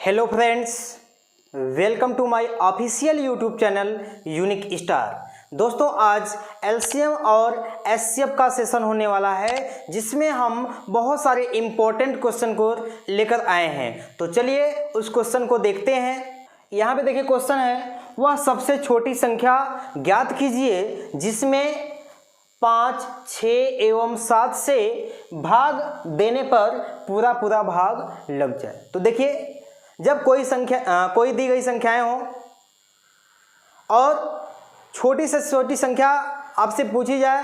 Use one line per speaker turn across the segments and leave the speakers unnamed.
Hello friends, welcome to my official YouTube channel unique star. दोस्तों, आज LCM और HCF का सेशन होने वाला है, जिसमें हम बहुत सारे इम्पोर्टेंट क्वेश्चन को लेकर आए हैं। तो चलिए उस क्वेश्चन को देखते हैं। यहाँ पे देखिए क्वेश्चन है, वह सबसे छोटी संख्या ज्ञात कीजिए जिसमें 5, 6 एवं 7 से भाग देने पर पूरा भाग लग जाए। तो देखिए, जब कोई दी गई संख्याएं हो और छोटी से छोटी संख्या आपसे पूछी जाए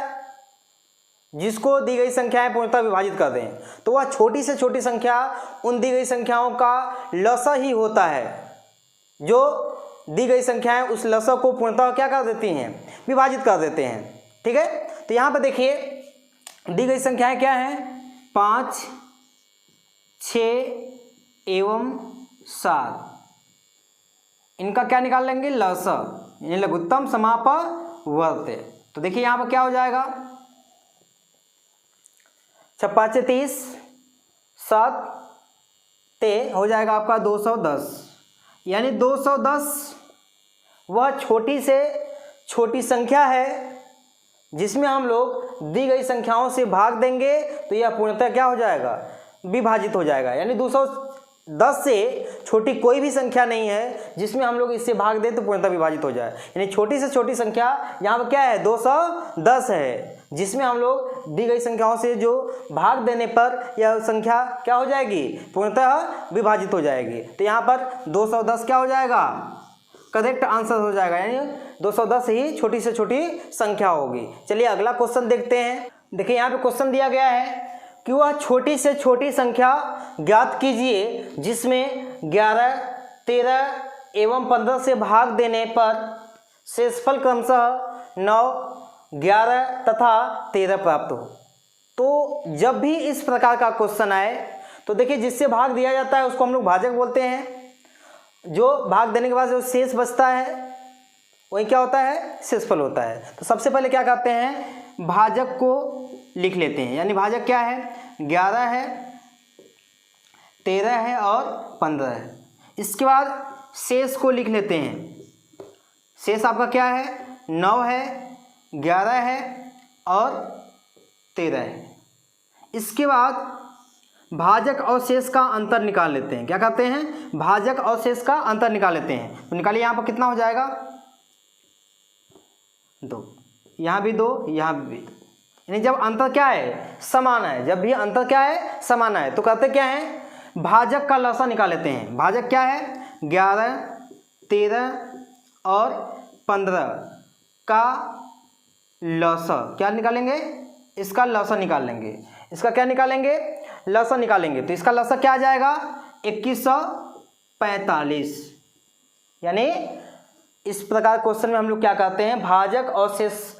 जिसको दी गई संख्याएं पूर्णतः विभाजित कर दें, तो वह छोटी से छोटी संख्या उन दी गई संख्याओं का लसा ही होता है। जो दी गई संख्याएं उस लसा को पूर्णतः क्या कर देती हैं, विभाजित कर देते हैं। ठीक है, तो यहाँ पर देखिए दी गई संख्याएं क्या हैं, 5, 6 एवं 7। इनका क्या निकाल लेंगे, लसा, यानी लघुत्तम समापवर्त्य। तो देखिए यहाँ पर क्या हो जाएगा, 6 5 30, 7 ते हो जाएगा आपका 210, यानी 210 वह छोटी से छोटी संख्या है जिसमें हम लोग दी गई संख्याओं से भाग देंगे तो यह पूर्णतः क्या हो जाएगा, विभाजित हो जाएगा। यानी 210 से छोटी कोई भी संख्या नहीं है जिसमें हम लोग इससे भाग दें तो पूर्णतः विभाजित हो जाए। यानी छोटी से छोटी संख्या यहाँ पर क्या है, 210 है, जिसमें हम लोग दी गई संख्याओं से जो भाग देने पर यह संख्या क्या हो जाएगी, पूर्णतः विभाजित हो जाएगी। तो यहाँ पर 210 क्या हो जाएगा, करेक्ट आंसर हो जाएगा, यानी 210 ही छोटी से छोटी संख्या होगी। चलिए अगला क्वेश्चन देखते हैं। देखिए यहाँ पे क्वेश्चन दिया गया है कि वह छोटी से छोटी संख्या ज्ञात कीजिए जिसमें 11, 13 एवं 15 से भाग देने पर शेषफल क्रमशः 9, 11 तथा 13 प्राप्त हो। तो जब भी इस प्रकार का क्वेश्चन आए तो देखिए जिससे भाग दिया जाता है उसको हम लोग भाजक बोलते हैं। जो भाग देने के बाद जो शेष बचता है वही क्या होता है, शेषफल होता है। तो सबसे पहले क्या करते हैं, भाजक को लिख लेते हैं। यानी भाजक क्या है, 11 है, 13 है और 15 है। इसके बाद शेष को लिख लेते हैं। शेष आपका क्या है, 9 है, 11 है और 13 है। इसके बाद भाजक और शेष का अंतर निकाल लेते हैं। क्या करते हैं, भाजक और शेष का अंतर निकाल लेते हैं। तो निकालिए, यहाँ पर कितना हो जाएगा, 2, यहाँ भी 2, यहाँ भी 2। यानी जब अंतर क्या है, समान है, जब भी अंतर क्या है, समान है, तो कहते क्या है, भाजक का लसा निकाल लेते हैं। भाजक क्या है, 11, 13 और 15 का लसा क्या निकालेंगे, इसका लसा निकाल लेंगे। इसका क्या निकालेंगे, लसा निकालेंगे। तो इसका लसा क्या आ जाएगा, 2145। यानी इस प्रकार क्वेश्चन में हम लोग क्या करते हैं, भाजक और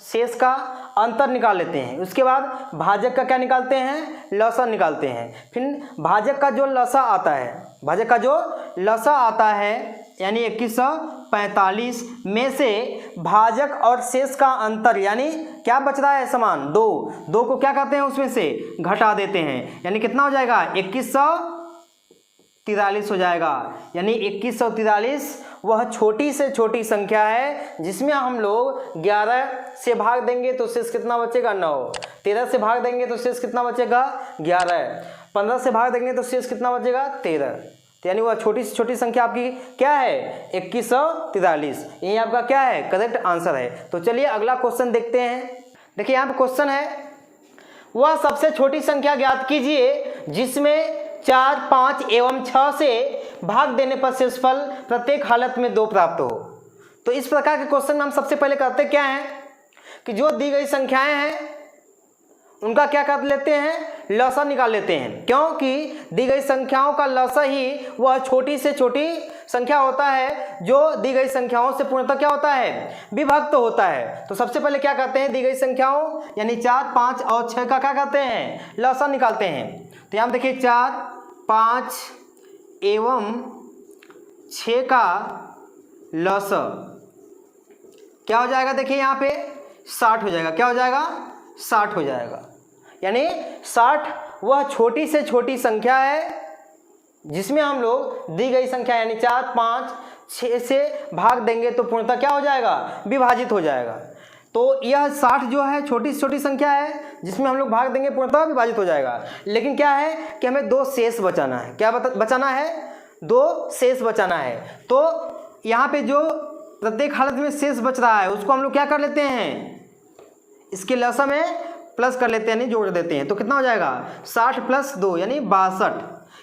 शेष का अंतर निकाल लेते हैं। उसके बाद भाजक का क्या निकालते हैं, लसा निकालते हैं। फिर भाजक का जो लसा आता है, भाजक का जो लसा आता है यानी 2145 में से भाजक और शेष का अंतर यानी क्या बच रहा है, समान 2 को क्या कहते हैं, उसमें से घटा देते हैं। यानी कितना हो जाएगा, 2143 हो जाएगा। यानी 2143 वह छोटी से छोटी संख्या है जिसमें हम लोग 11 से भाग देंगे तो शेष कितना बचेगा, 9, 13 से भाग देंगे तो शेष कितना बचेगा, 11, 15 से भाग देंगे तो शेष कितना बचेगा, 13। यानी वह छोटी से छोटी संख्या आपकी क्या है, 2143। यही आपका क्या है, करेक्ट आंसर है। तो चलिए अगला क्वेश्चन देखते हैं। देखिए यहाँ पे क्वेश्चन है, वह सबसे छोटी संख्या ज्ञात कीजिए जिसमें 4, 5 एवं 6 से भाग देने पर शेषफल प्रत्येक हालत में 2 प्राप्त हो। तो इस प्रकार के क्वेश्चन में हम सबसे पहले करते क्या हैं कि जो दी गई संख्याएं हैं उनका क्या कर लेते हैं, लसा निकाल लेते हैं। क्योंकि दी गई संख्याओं का लसा ही वह छोटी से छोटी संख्या होता है जो दी गई संख्याओं से पूर्णतः क्या होता है, विभक्त होता है। तो सबसे पहले क्या करते हैं, दी गई संख्याओं यानी 4, 5 और 6 का क्या करते हैं, लसा निकालते हैं। तो यहाँ देखिए 4, 5 एवं 6 का लसा क्या हो जाएगा, देखिए यहाँ पे 60 हो जाएगा। क्या हो जाएगा, 60 हो जाएगा। यानी 60 वह छोटी से छोटी संख्या है जिसमें हम लोग दी गई संख्या यानी 4, 5, 6 से भाग देंगे तो पूर्णतः क्या हो जाएगा, विभाजित हो जाएगा। तो यह 60 जो है छोटी से छोटी संख्या है जिसमें हम लोग भाग देंगे पूर्णतः विभाजित हो जाएगा। लेकिन क्या है कि हमें 2 शेष बचाना है। क्या बचाना है, 2 शेष बचाना है। तो यहाँ पे जो प्रत्येक हालत में शेष बच रहा है उसको हम लोग क्या कर लेते हैं, इसके लसा में प्लस कर लेते हैं, यानी जोड़ देते हैं। तो कितना हो जाएगा, 60 + 2 यानी 62।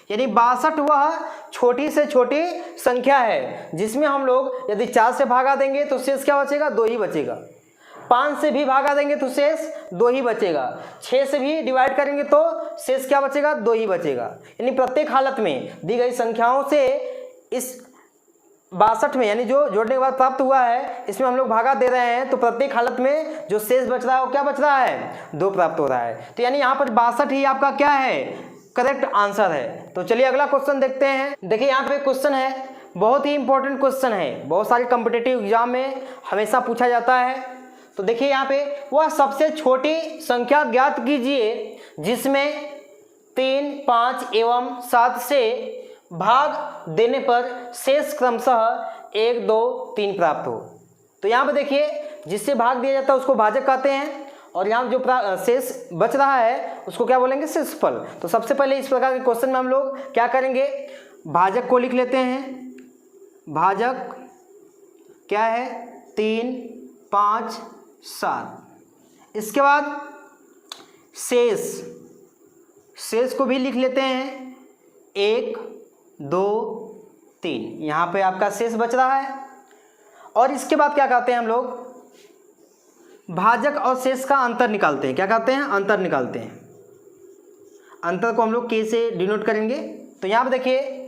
यानी 62 वह छोटी से छोटी संख्या है जिसमें हम लोग यदि 4 से भागा देंगे तो शेष क्या बचेगा, 2 ही बचेगा। 5 से भी भागा देंगे तो शेष 2 ही बचेगा। 6 से भी डिवाइड करेंगे तो शेष क्या बचेगा, 2 ही बचेगा। यानी प्रत्येक हालत में दी गई संख्याओं से इस 62 में यानी जो जोड़ने के बाद प्राप्त हुआ है इसमें हम लोग भागा दे रहे हैं, तो प्रत्येक हालत में जो शेष बच रहा है वो क्या बच रहा है, 2 प्राप्त हो रहा है। तो यानी यहाँ पर 62 ही आपका क्या है, करेक्ट आंसर है। तो चलिए अगला क्वेश्चन देखते हैं। देखिए यहाँ पे क्वेश्चन है, बहुत ही इंपॉर्टेंट क्वेश्चन है, बहुत सारे कॉम्पिटिटिव एग्जाम में हमेशा पूछा जाता है। तो देखिए यहाँ पे वह सबसे छोटी संख्या ज्ञात कीजिए जिसमें 3, 5 एवं 7 से भाग देने पर शेष क्रमशः 1, 2, 3 प्राप्त हो। तो यहाँ पे देखिए जिससे भाग दिया जाता है उसको भाजक कहते हैं और यहाँ जो शेष बच रहा है उसको क्या बोलेंगे, शेषफल। तो सबसे पहले इस प्रकार के क्वेश्चन में हम लोग क्या करेंगे, भाजक को लिख लेते हैं। भाजक क्या है, 3, 5, 7। इसके बाद शेष को भी लिख लेते हैं, 1, 2, 3। यहाँ पे आपका शेष बच रहा है। और इसके बाद क्या कहते हैं हम लोग, भाजक और शेष का अंतर निकालते हैं। क्या कहते हैं, अंतर निकालते हैं। अंतर को हम लोग के से डिनोट करेंगे। तो यहाँ पे देखिए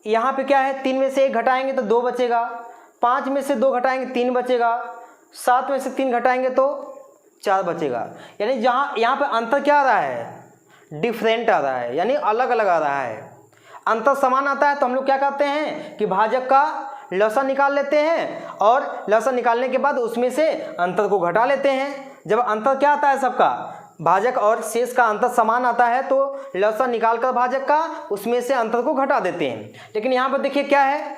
यहाँ पे क्या है, 3 में से 1 घटाएंगे तो 2 बचेगा, 5 में से 2 घटाएंगे 3 बचेगा, 7 में से 3 घटाएंगे तो 4 बचेगा। यानी जहाँ यहाँ पे अंतर क्या आ रहा है, डिफरेंट आ रहा है, यानी अलग अलग आ रहा है। अंतर समान आता है तो हम लोग क्या कहते हैं कि भाजक का लसा निकाल लेते हैं और लसा निकालने के बाद उसमें से अंतर को घटा लेते हैं। जब अंतर क्या आता है सबका, भाजक और शेष का अंतर समान आता है तो लसा निकालकर भाजक का उसमें से अंतर को घटा देते हैं। लेकिन यहाँ पर देखिए क्या है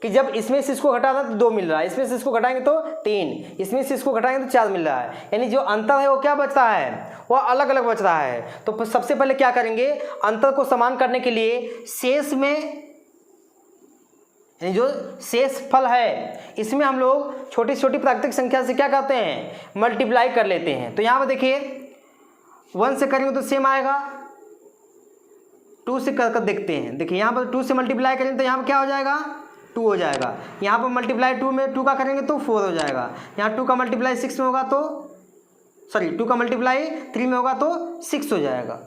कि जब इसमें से इसको घटाता है तो 2 मिल रहा है, इसमें से इसको घटाएंगे तो 3, इसमें से इसको घटाएंगे तो 4 मिल रहा है। यानी जो अंतर है वो क्या बच रहा है, वो अलग अलग बच रहा है। तो सबसे पहले क्या करेंगे, अंतर को समान करने के लिए शेष में यानी जो शेष फल है इसमें हम लोग छोटी छोटी प्राकृतिक संख्या से क्या कहते हैं, मल्टीप्लाई कर लेते हैं। तो यहाँ पर देखिए 1 से करेंगे तो सेम आएगा, 2 से कर देखते हैं। देखिए यहाँ पर 2 से मल्टीप्लाई करेंगे तो यहाँ पर क्या हो जाएगा, 2 हो जाएगा। यहाँ पर मल्टीप्लाई 2 में 2 का करेंगे तो 4 हो जाएगा। यहाँ 2 का मल्टीप्लाई 6 में होगा तो 2 का मल्टीप्लाई 3 में होगा तो 6 हो जाएगा।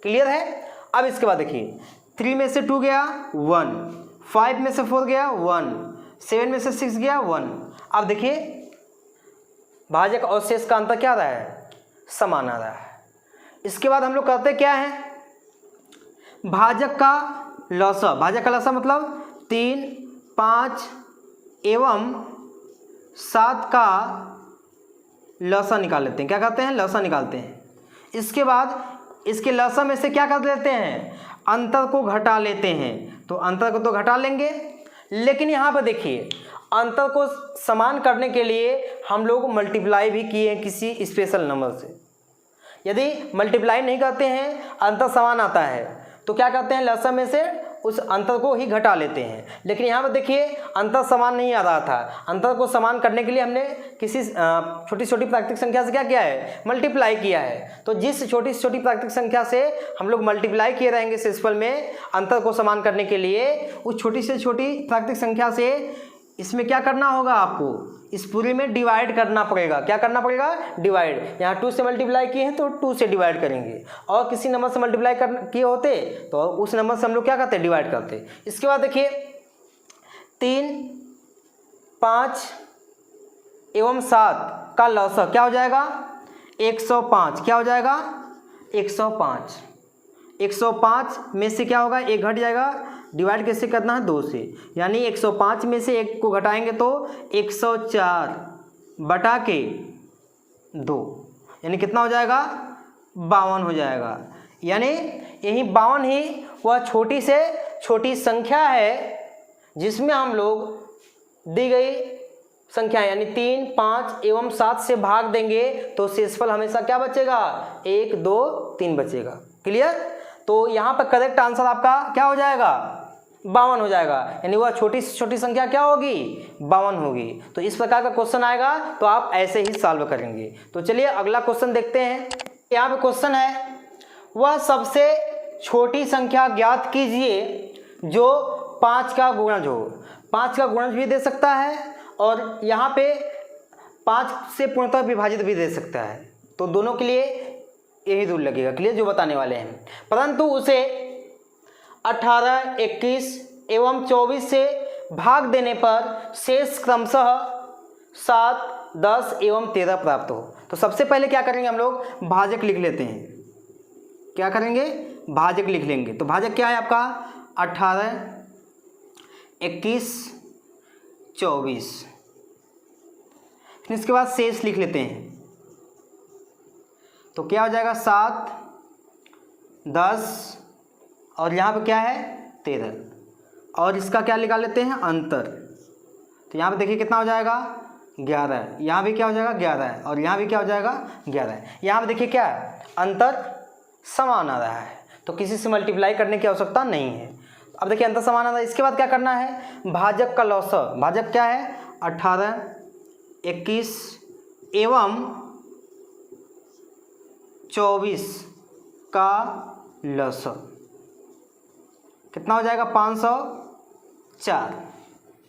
क्लियर है। अब इसके बाद देखिए 3 में से 2 गया 1, 5 में से 4 गया 1, 7 में से 6 गया 1। अब देखिए भाजक और शेष का अंतर क्या आ रहा है, समान आ रहा है। इसके बाद हम लोग करते क्या है, भाजक का लसा, भाजक का लसा मतलब 3, 5 एवं 7 का लसा निकाल लेते हैं। क्या कहते हैं, लसा निकालते हैं। इसके बाद इसके लसा में से क्या कर लेते हैं, अंतर को घटा लेते हैं। तो अंतर को तो घटा लेंगे, लेकिन यहाँ पर देखिए अंतर को समान करने के लिए हम लोग मल्टीप्लाई भी किए हैं किसी स्पेशल नंबर से। यदि मल्टीप्लाई नहीं करते हैं, अंतर समान आता है तो क्या करते हैं, लसा में से उस अंतर को ही घटा लेते हैं। लेकिन यहाँ पर देखिए अंतर समान नहीं आ रहा था, अंतर को समान करने के लिए हमने किसी छोटी छोटी प्राकृतिक संख्या से क्या किया है, मल्टीप्लाई किया है। तो जिस छोटी से छोटी प्राकृतिक संख्या से हम लोग मल्टीप्लाई किए रहेंगे शेषफल में अंतर को समान करने के लिए, उस छोटी से छोटी प्राकृतिक संख्या से इसमें क्या करना होगा, आपको इस पूरे में डिवाइड करना पड़ेगा। क्या करना पड़ेगा, डिवाइड। यहाँ 2 से मल्टीप्लाई किए हैं तो 2 से डिवाइड करेंगे, और किसी नंबर से मल्टीप्लाई किए होते तो उस नंबर से हम लोग क्या करते, डिवाइड करते। इसके बाद देखिए 3, 5 एवं 7 का लसा क्या हो जाएगा, 105। क्या हो जाएगा, 105। 105 में से क्या होगा, 1 घट जाएगा। डिवाइड कैसे करना है, 2 से, यानी 105 में से 1 को घटाएंगे तो 104 बटा के 2, यानी कितना हो जाएगा, 52 हो जाएगा। यानी यही 52 ही वह छोटी से छोटी संख्या है जिसमें हम लोग दी गई संख्या यानी 3, 5 एवं 7 से भाग देंगे तो शेषफल हमेशा क्या बचेगा, 1, 2, 3 बचेगा। क्लियर। तो यहाँ पर करेक्ट आंसर आपका क्या हो जाएगा, 52 हो जाएगा, यानी वह छोटी से छोटी संख्या क्या होगी, 52 होगी। तो इस प्रकार का क्वेश्चन आएगा तो आप ऐसे ही सॉल्व करेंगे। तो चलिए अगला क्वेश्चन देखते हैं। यहाँ पे क्वेश्चन है, वह सबसे छोटी संख्या ज्ञात कीजिए जो 5 का गुणज हो। 5 का गुणज भी दे सकता है और यहाँ पे 5 से पूर्णतः विभाजित भी दे सकता है, तो दोनों के लिए यही रूल लगेगा। क्लियर, जो बताने वाले हैं। परंतु उसे 18, 21 एवं 24 से भाग देने पर शेष क्रमशः 7, 10 एवं 13 प्राप्त हो। तो सबसे पहले क्या करेंगे, हम लोग भाजक लिख लेते हैं। क्या करेंगे, भाजक लिख लेंगे। तो भाजक क्या है आपका, 18, 21, 24। फिर इसके बाद शेष लिख लेते हैं। तो क्या हो जाएगा, 7, 10 और यहाँ पे क्या है 13 और इसका क्या निकाल लेते हैं, अंतर। तो यहाँ पे देखिए कितना हो जाएगा, 11। यहाँ भी क्या हो जाएगा, 11 और यहाँ भी क्या हो जाएगा, 11। यहाँ पे देखिए क्या है, अंतर समान आ रहा है, तो किसी से मल्टीप्लाई करने की आवश्यकता नहीं है। अब देखिए अंतर समान आ रहा है। इसके बाद क्या करना है, भाजक का लौसक। भाजक क्या है, 18, 21 एवं 24 का लौसक कितना हो जाएगा, 504।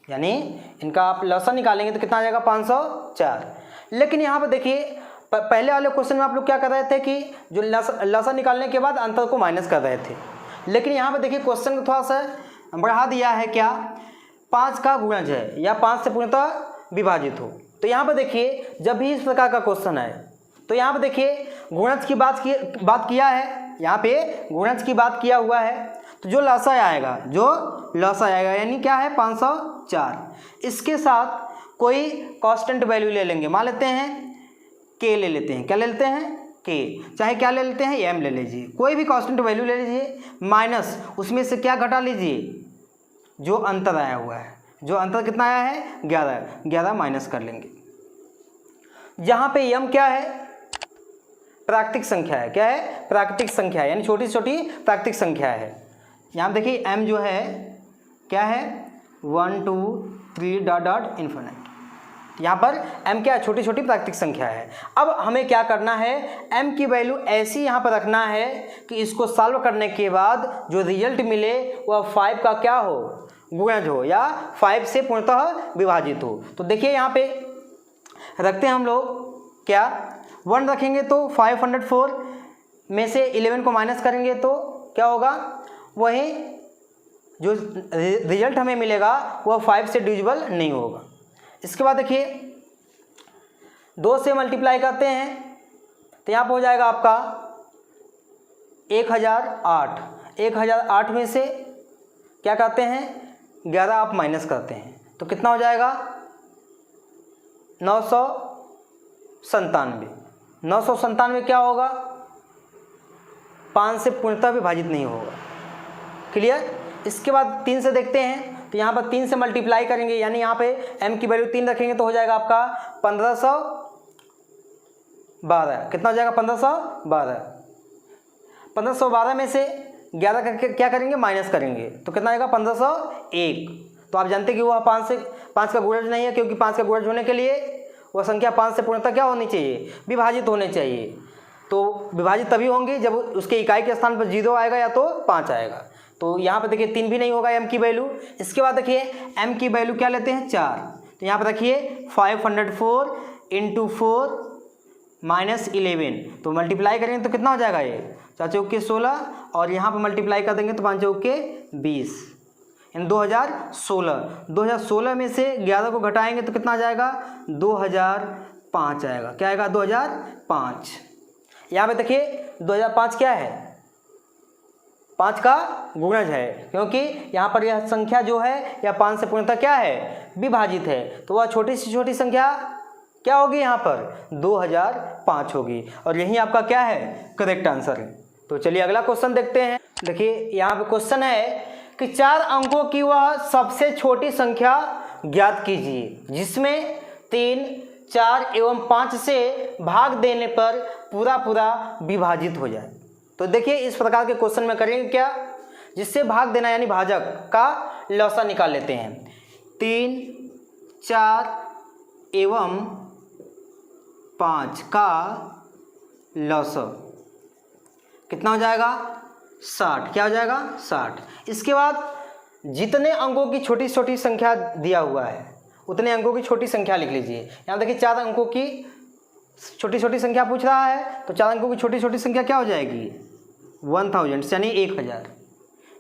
यानी इनका आप लौसक निकालेंगे तो कितना आ जाएगा, 504। लेकिन यहाँ पर देखिए पहले वाले क्वेश्चन में आप लोग क्या कर रहे थे कि जो लौसक निकालने के बाद अंतर को माइनस कर रहे थे, लेकिन यहाँ पर देखिए क्वेश्चन को थोड़ा सा बढ़ा दिया है। क्या, 5 का गुणज है या 5 से पूर्णतः विभाजित हो। तो यहाँ पर देखिए जब भी इस प्रकार का क्वेश्चन है तो यहाँ पर देखिए गुणज की बात किया है, यहाँ पे गुणज की बात किया हुआ है। तो जो लौसक आएगा यानी क्या है, 504। इसके साथ कोई कांस्टेंट वैल्यू ले लेंगे, मान लेते हैं के ले लेते हैं। क्या ले लेते हैं, के। चाहे क्या ले लेते हैं, एम ले लीजिए, कोई भी कांस्टेंट वैल्यू ले लीजिए, माइनस उसमें से क्या घटा लीजिए, जो अंतर आया हुआ है। जो अंतर कितना आया है, 11 माइनस कर लेंगे। जहाँ पे एम क्या है, प्राकृतिक संख्या है। क्या है, प्राकृतिक संख्या है, यानी छोटी से छोटी प्राकृतिक संख्या है। यहाँ पे देखिए एम जो है क्या है, 1, 2, 3 डॉट इन्फिनिट। यहाँ पर m क्या, छोटी छोटी प्राकृतिक संख्या है। अब हमें क्या करना है, m की वैल्यू ऐसी यहाँ पर रखना है कि इसको सॉल्व करने के बाद जो रिजल्ट मिले वह 5 का क्या हो, गुणज हो या 5 से पूर्णतः विभाजित हो। तो देखिए यहाँ पे रखते हैं हम लोग, क्या 1 रखेंगे तो 504 में से 11 को माइनस करेंगे तो क्या होगा, वही जो रिजल्ट हमें मिलेगा वह 5 से डिविजिबल नहीं होगा। इसके बाद देखिए 2 से मल्टीप्लाई करते हैं तो यहाँ पर हो जाएगा आपका 1008। 1008 में से क्या करते हैं, 11 आप माइनस करते हैं तो कितना हो जाएगा, 997। 997 क्या होगा, 5 से पूर्णतः विभाजित नहीं होगा। क्लियर। इसके बाद 3 से देखते हैं तो यहाँ पर 3 से मल्टीप्लाई करेंगे, यानी यहाँ पे m की वैल्यू 3 रखेंगे तो हो जाएगा आपका 1512। कितना हो जाएगा, 1512। 1512 में से 11 करके क्या करेंगे, माइनस करेंगे तो कितना आएगा, 1501। तो आप जानते हैं कि वह 5 का गुणज नहीं है, क्योंकि 5 का गुणज होने के लिए वह संख्या 5 से पूर्णतः क्या होनी चाहिए, विभाजित होने चाहिए। तो विभाजित तभी होंगे जब उसके इकाई के स्थान पर 0 आएगा या तो 5 आएगा। तो यहाँ पर देखिए 3 भी नहीं होगा m की वैल्यू। इसके बाद देखिए m की वैल्यू क्या लेते हैं, 4। तो यहाँ पर रखिए 504 × 4 - 11, तो मल्टीप्लाई करेंगे तो कितना हो जाएगा, ये 4 चौके 16 और यहाँ पर मल्टीप्लाई कर देंगे तो 5 चौके 20, यानी 2016 में से 11 को घटाएंगे तो कितना आ जाएगा, 2005 आएगा। क्या आएगा, 2005। यहाँ पे देखिए 2005 क्या है, 5 का गुणज है, क्योंकि यहाँ पर यह संख्या जो है यह 5 से पूर्णतः क्या है, विभाजित है। तो वह छोटी से छोटी संख्या क्या होगी, यहाँ पर 2005 होगी। और यही आपका क्या है, करेक्ट आंसर है। तो चलिए अगला क्वेश्चन देखते हैं। देखिए यहाँ पे क्वेश्चन है कि 4 अंकों की वह सबसे छोटी संख्या ज्ञात कीजिए जिसमें 3, 4 एवं 5 से भाग देने पर पूरा पूरा विभाजित हो जाए। तो देखिए इस प्रकार के क्वेश्चन में करेंगे क्या, जिससे भाग देना यानी भाजक का लौसा निकाल लेते हैं। 3, 4 एवं 5 का लौसा कितना हो जाएगा 60। क्या हो जाएगा 60। इसके बाद जितने अंकों की छोटी छोटी संख्या दिया हुआ है उतने अंकों की छोटी संख्या लिख लीजिए। यहाँ देखिए 4 अंकों की छोटी छोटी संख्या पूछ रहा है, तो 4 अंकों की छोटी छोटी संख्या क्या हो जाएगी 1000 यानी 1000।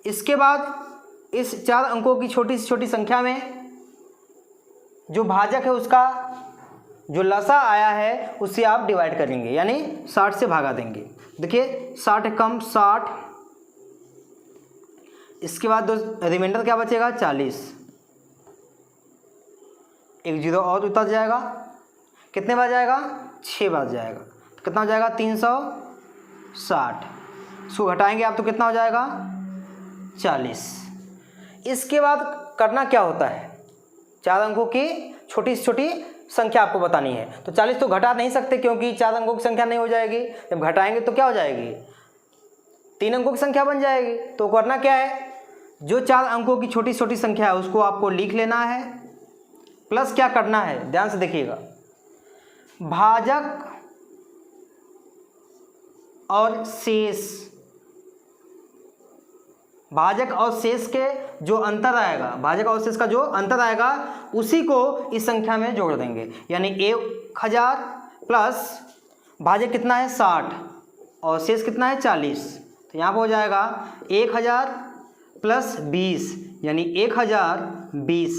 इसके बाद इस 4 अंकों की छोटी से छोटी संख्या में जो भाजक है उसका जो लसा आया है उससे आप डिवाइड करेंगे यानी 60 से भागा देंगे। देखिए 60 कम 60, इसके बाद रिमाइंडर क्या बचेगा 40, एक जीरो और उतर जाएगा, कितने बार जाएगा 6 बार जाएगा, तो कितना हो जाएगा 360। इसको घटाएंगे आप तो कितना हो जाएगा 40। इसके बाद करना क्या होता है, 4 अंकों की छोटी से छोटी संख्या आपको बतानी है। तो 40 तो घटा नहीं सकते क्योंकि 4 अंकों की संख्या नहीं हो जाएगी, जब घटाएंगे तो क्या हो जाएगी 3 अंकों की संख्या बन जाएगी। तो करना क्या है, जो 4 अंकों की छोटी छोटी संख्या है उसको आपको लिख लेना है, प्लस क्या करना है ध्यान से देखिएगा, भाजक और शेष, भाजक और शेष के जो अंतर आएगा, भाजक और शेष का जो अंतर आएगा उसी को इस संख्या में जोड़ देंगे। यानी 1000 प्लस भाजक कितना है 60 और शेष कितना है 40, तो यहाँ पर हो जाएगा 1000 प्लस 20 यानी 1020,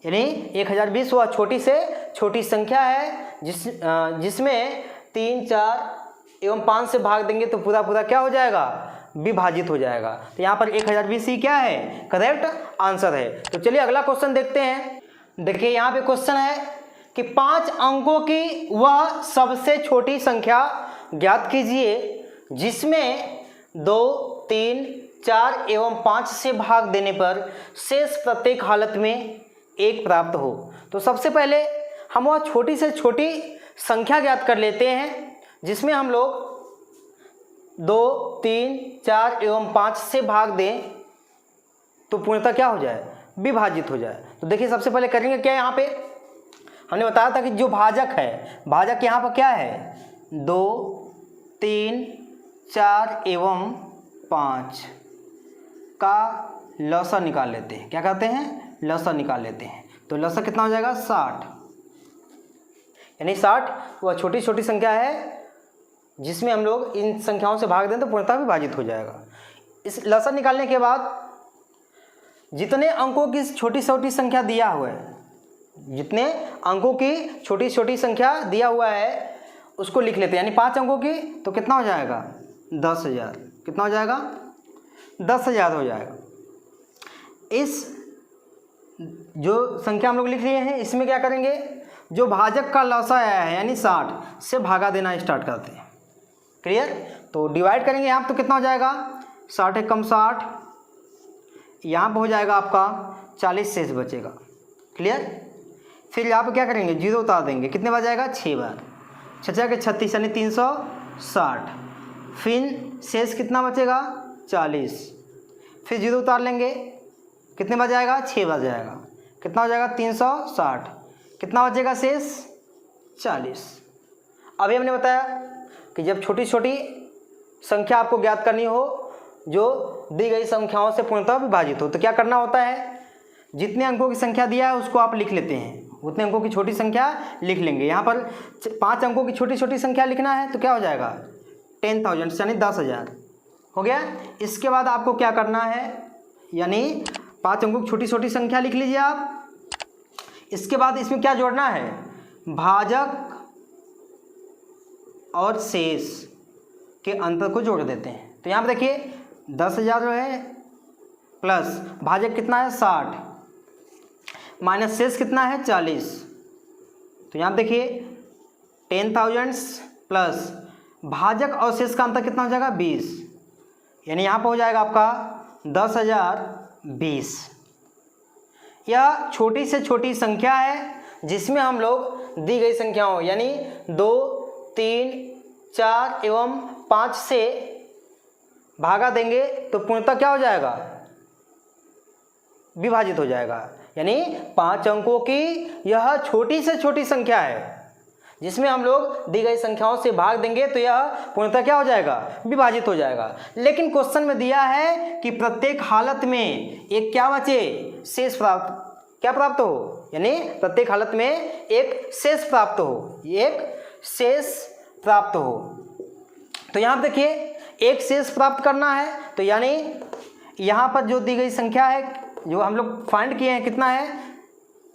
यानी 1020 वह छोटी से छोटी संख्या है जिसमें 3, 4 एवं 5 से भाग देंगे तो पूरा पूरा क्या हो जाएगा विभाजित हो जाएगा। तो यहाँ पर 1020 ही क्या है करेक्ट आंसर है। तो चलिए अगला क्वेश्चन देखते हैं। देखिए यहाँ पे क्वेश्चन है कि 5 अंकों की वह सबसे छोटी संख्या ज्ञात कीजिए जिसमें 2, 3, 4 एवं 5 से भाग देने पर शेष प्रत्येक हालत में 1 प्राप्त हो। तो सबसे पहले हम वह छोटी से छोटी संख्या ज्ञात कर लेते हैं जिसमें हम लोग 2, 3, 4 एवं 5 से भाग दें तो पूर्णतः क्या हो जाए विभाजित हो जाए। तो देखिए सबसे पहले करेंगे क्या, यहाँ पे हमने बताया था कि जो भाजक है, भाजक यहाँ पर क्या है 2, 3, 4 एवं 5 का लौसा निकाल लेते हैं। क्या कहते हैं लौसा निकाल लेते हैं। तो लौसा कितना हो जाएगा 60, यानी 60 वह छोटी छोटी संख्या है जिसमें हम लोग इन संख्याओं से भाग दें तो पूर्णतः विभाजित हो जाएगा। इस लौसा निकालने के बाद जितने अंकों की छोटी छोटी संख्या दिया हुआ है, जितने अंकों की छोटी छोटी संख्या दिया हुआ है उसको लिख लेते हैं। यानी 5 अंकों की तो कितना हो जाएगा 10,000, कितना हो जाएगा 10,000 हो जाएगा। इस जो संख्या हम लोग लिख लिए हैं इसमें क्या करेंगे, जो भाजक का लौसा आया है यानी 60 से भागा देना स्टार्ट करते हैं। क्लियर। तो डिवाइड करेंगे यहाँ तो कितना हो जाएगा 60 कम 60, यहाँ पर हो जाएगा आपका 40 शेष बचेगा। क्लियर। फिर यहाँ पर क्या करेंगे जीरो उतार देंगे, कितने बार जाएगा 6 बार, 6 के 36 यानी 360, फिर शेष कितना बचेगा 40, फिर जीरो उतार लेंगे, कितने बार जाएगा 6 बार जाएगा, कितना हो जाएगा 360, कितना बचेगा शेष 40। अभी हमने बताया कि जब छोटी छोटी संख्या आपको ज्ञात करनी हो जो दी गई संख्याओं से पूर्णतः विभाजित हो तो क्या करना होता है, जितने अंकों की संख्या दिया है उसको आप लिख लेते हैं, उतने अंकों की छोटी संख्या लिख लेंगे। यहाँ पर 5 अंकों की छोटी छोटी संख्या लिखना है तो क्या हो जाएगा 10,000 यानी 10,000 हो गया। इसके बाद आपको क्या करना है, यानी 5 अंकों की छोटी छोटी संख्या लिख लीजिए आप। इसके बाद इसमें क्या जोड़ना है, भाजक और शेष के अंतर को जोड़ देते हैं। तो यहाँ पर देखिए 10,000 जो है प्लस भाजक कितना है 60 माइनस शेष कितना है 40, तो यहाँ देखिए 10,000 प्लस भाजक और शेष का अंतर कितना हो जाएगा 20, यानी यहाँ पर हो जाएगा आपका 10,020। यह छोटी से छोटी संख्या है जिसमें हम लोग दी गई संख्याओं यानी 2, 3, 4 एवं 5 से भागा देंगे तो पूर्णतः क्या हो जाएगा, विभाजित हो जाएगा। यानी 5 अंकों की यह छोटी से छोटी संख्या है जिसमें हम लोग दी गई संख्याओं से भाग देंगे तो यह पूर्णतः क्या हो जाएगा, विभाजित हो जाएगा। लेकिन क्वेश्चन में दिया है कि प्रत्येक हालत में एक क्या बचे, शेष प्राप्त हो, यानी प्रत्येक हालत में एक शेष प्राप्त हो, एक शेष प्राप्त हो। तो यहाँ देखिए एक शेष प्राप्त करना है तो यानी यहाँ पर जो दी गई संख्या है जो हम लोग फाइंड किए हैं कितना है,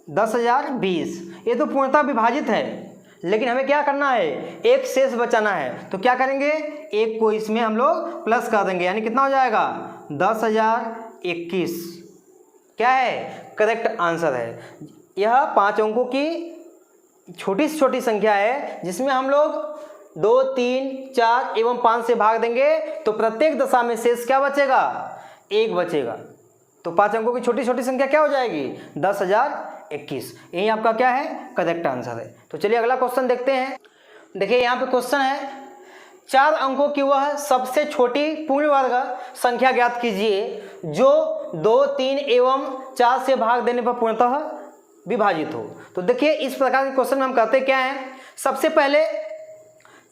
10,020। ये तो पूर्णतः विभाजित है लेकिन हमें क्या करना है, एक शेष बचाना है। तो क्या करेंगे, एक को इसमें हम लोग प्लस कर देंगे यानी कितना हो जाएगा, 10,021। क्या है, करेक्ट आंसर है। यह 5 अंकों की छोटी से छोटी संख्या है जिसमें हम लोग 2, 3, 4 एवं 5 से भाग देंगे तो प्रत्येक दशा में शेष क्या बचेगा, 1 बचेगा। तो 5 अंकों की छोटी छोटी संख्या क्या हो जाएगी, 10,021। यही आपका क्या है, करेक्ट आंसर है। तो चलिए अगला क्वेश्चन देखते हैं। देखिए यहाँ पे क्वेश्चन है 4 अंकों की वह सबसे छोटी पूर्ण वर्ग संख्या ज्ञात कीजिए जो 2, 3 एवं 4 से भाग देने पर पूर्णतः विभाजित हो। तो देखिए इस प्रकार के क्वेश्चन में हम करते क्या हैं, सबसे पहले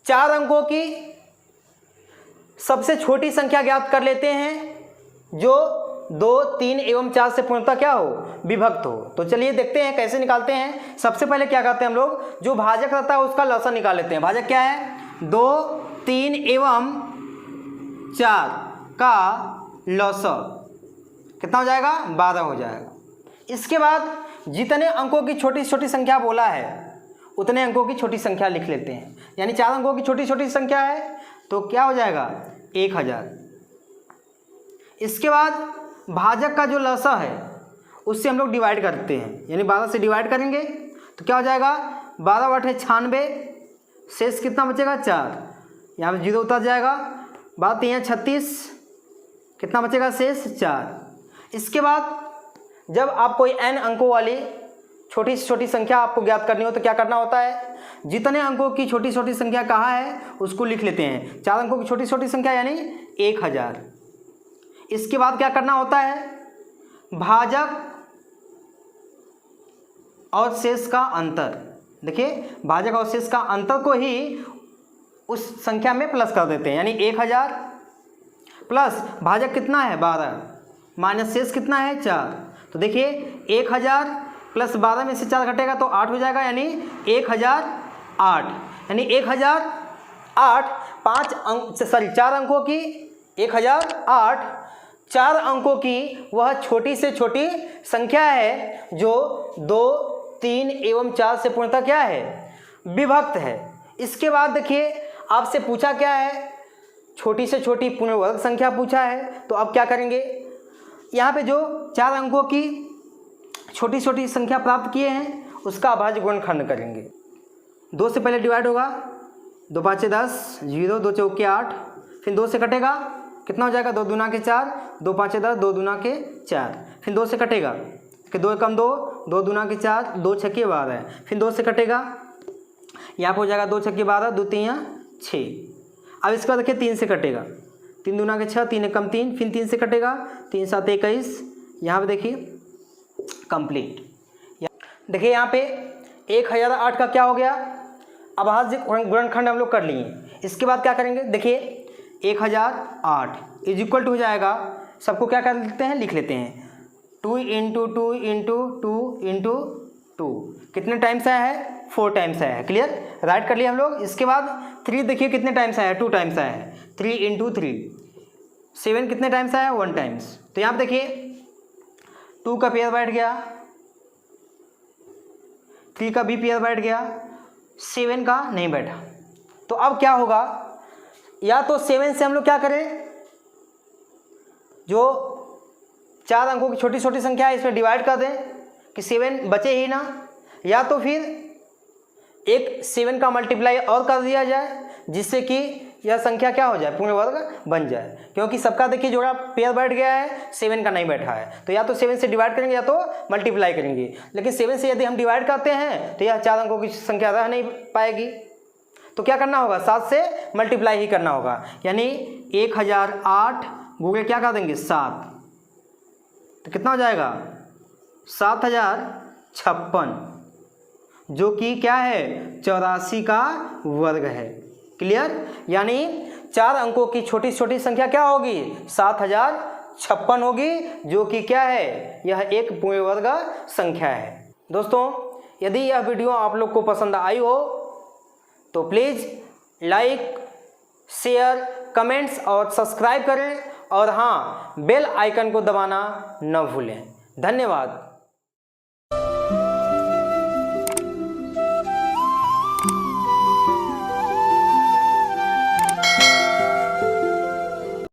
4 अंकों की सबसे छोटी संख्या ज्ञात कर लेते हैं जो 2, 3 एवं 4 से पूर्णतः क्या हो, विभक्त हो। तो चलिए देखते हैं कैसे निकालते हैं। सबसे पहले क्या करते हैं हम लोग, जो भाजक रहता है उसका लसा निकाल लेते हैं। भाजक क्या है, 2, 3 एवं 4 का लसा कितना हो जाएगा, 12 हो जाएगा। इसके बाद जितने अंकों की छोटी छोटी संख्या बोला है उतने अंकों की छोटी संख्या लिख लेते हैं। यानी 4 अंकों की छोटी छोटी संख्या है तो क्या हो जाएगा, 1000। इसके बाद भाजक का जो लसा है उससे हम लोग डिवाइड करते हैं, यानी 12 से डिवाइड करेंगे तो क्या हो जाएगा, 12 × 8 = 96, शेष कितना बचेगा, 4। यहाँ पे 0 उतर जाएगा, 12 × 3 = 36, कितना बचेगा, शेष 4। इसके बाद जब आप कोई n अंकों वाली छोटी से छोटी संख्या आपको ज्ञात करनी हो तो क्या करना होता है, जितने अंकों की छोटी छोटी संख्या कहाँ है उसको लिख लेते हैं। 4 अंकों की छोटी छोटी संख्या यानी 1000। इसके बाद क्या करना होता है, भाजक और शेष का अंतर। देखिए भाजक और शेष का अंतर को ही उस संख्या में प्लस कर देते हैं, यानी 1000 प्लस भाजक कितना है, 12 माइनस शेष कितना है, 4। तो देखिए 1000 प्लस 12 में से 4 घटेगा तो 8 हो जाएगा, यानी 1008। यानी 1008 4 अंकों की 1008 4 अंकों की वह छोटी से छोटी संख्या है जो 2, 3 एवं 4 से पूर्णतः क्या है, विभक्त है। इसके बाद देखिए आपसे पूछा क्या है, छोटी से छोटी पूर्ण वर्ग संख्या पूछा है। तो अब क्या करेंगे, यहाँ पे जो 4 अंकों की छोटी छोटी संख्या प्राप्त किए हैं उसका अभाज्य गुणनखंड करेंगे। 2 से पहले डिवाइड होगा, 2 × 5 = 10, 0, 2 × 4 = 8, फिर 2 से कटेगा, कितना हो जाएगा, 2 × 2 = 4, 2 × 5 = 10, 2 × 2 = 4, फिर 2 से कटेगा कि 2 × 1 = 2, 2 × 2 = 4, 2 × 6 = 12, फिर 2 से कटेगा, यहाँ पर हो जाएगा 2 × 6 = 12, 2 × 3 = 6। अब इसके बाद देखिए 3 से कटेगा, 3 × 2 = 6, 3 × 1 = 3, फिर 3 से कटेगा, 3 × 7 = 21। यहाँ पे देखिए कंप्लीट। देखिए यहाँ पे 1008 का क्या हो गया, अभाज्य गुणनखंड हम लोग कर लिए। इसके बाद क्या करेंगे, देखिए 1008 = हो जाएगा, सबको क्या कर लेते हैं, लिख लेते हैं 2 × 2 × 2 × 2 कितने टाइम्स आया है, 4 टाइम्स आया है। क्लियर, राइट कर लिए हम लोग। इसके बाद 3 देखिए कितने टाइम्स आया है, 2 टाइम्स आया है, 3 × 3। 7 कितने टाइम्स आया, 1 टाइम्स। तो यहाँ पे देखिए 2 का पेयर बैठ गया, 3 का भी पेयर बैठ गया, 7 का नहीं बैठा। तो अब क्या होगा, या तो 7 से हम लोग क्या करें, जो 4 अंकों की छोटी छोटी संख्या है इसमें डिवाइड कर दें कि 7 बचे ही ना, या तो फिर एक 7 का मल्टीप्लाई और कर दिया जाए जिससे कि यह संख्या क्या हो जाए, पूर्ण वर्ग बन जाए, क्योंकि सबका देखिए जोड़ा पेयर बैठ गया है, 7 का नहीं बैठा है। तो या तो 7 से डिवाइड करेंगे या तो मल्टीप्लाई करेंगे, लेकिन 7 से यदि हम डिवाइड करते हैं तो यह 4 अंकों की संख्या रह नहीं पाएगी। तो क्या करना होगा, 7 से मल्टीप्लाई ही करना होगा, यानी 1008 गूगल क्या कर देंगे 7, तो कितना हो जाएगा 7056, जो कि क्या है 84 का वर्ग है। क्लियर, यानी 4 अंकों की छोटी छोटी संख्या क्या होगी 7056 होगी, जो कि क्या है यह एक पूर्ण वर्ग संख्या है। दोस्तों यदि यह वीडियो आप लोग को पसंद आई हो तो प्लीज़ लाइक, शेयर, कमेंट्स और सब्सक्राइब करें, और हाँ बेल आइकन को दबाना न भूलें। धन्यवाद।